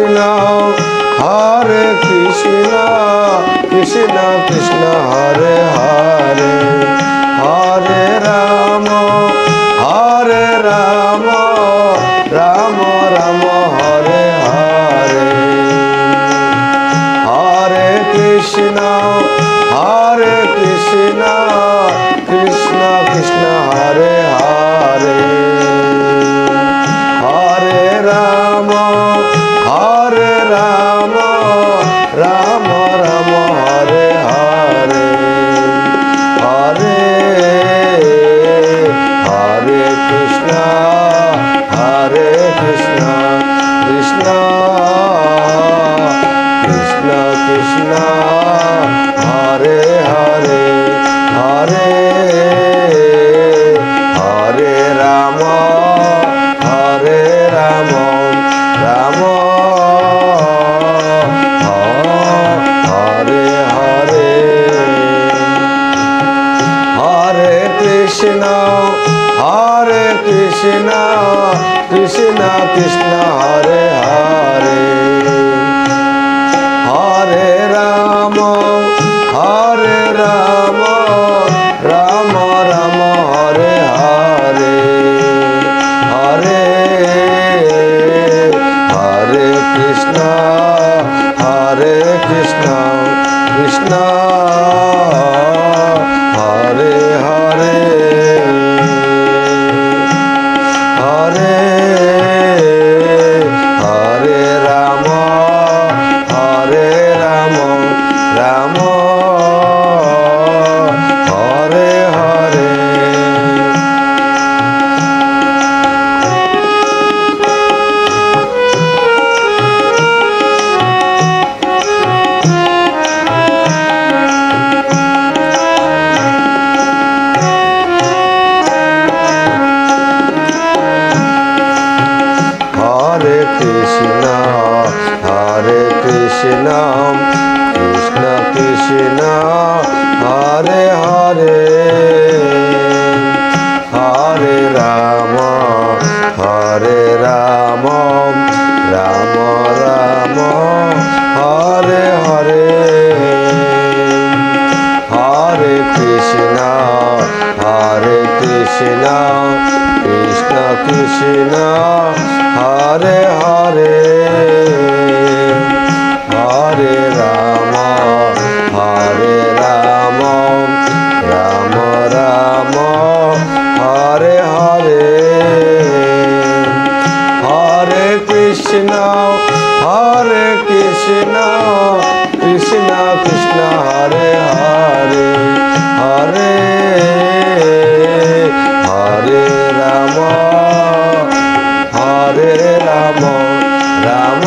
Krishna Hare Krishna Krishna Krishna Hare Hare Hare Ram Ram Ram Hare Hare Hare Krishna Krishna Krishna Hare Hare Hare Ram Ram Ram Hare Hare Hare Hare Krishna Krishna Krishna Krishna Hare Hare Hare Hare Ram Ram Hare Hare Hare Krishna Krishna Krishna Hare Hare Hare Ram Ram Ram Hare Hare Hare Hare Krishna Krishna Hare Hare Hare Hare Ram Ram Hare Hare Hare Krishna Krishna Krishna Hare Hare Hare Ram Ram Ram Hare Hare Hare Krishna Krishna Krishna Hare Hare Hare Ram Ram Ram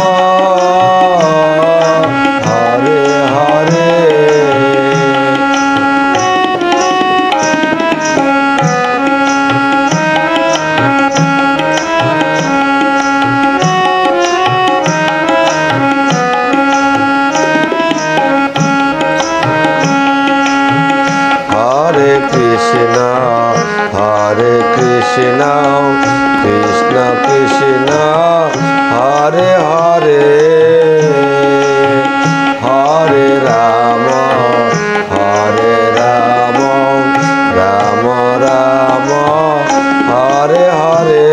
Hare Hare Hare Krishna Krishna Krishna Hare Hare Hare Hare Ram Ram Hare Hare Hare Krishna Krishna Krishna Hare Hare Hare Ram Ram Hare Hare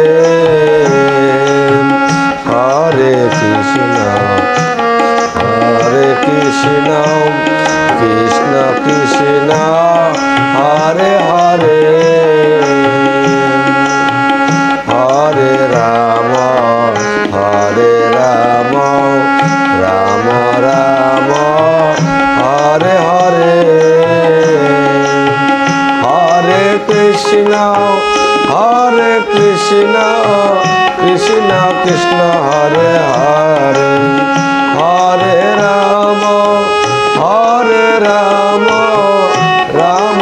Hare Krishna Krishna Krishna Hare Hare Hare Ram Ram Hare Hare Hare Krishna Krishna Hare Hare Hare Ram Ram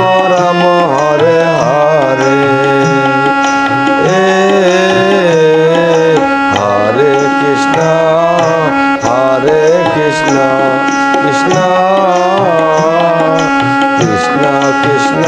Hare Hare Hare Krishna Krishna Krishna Krishna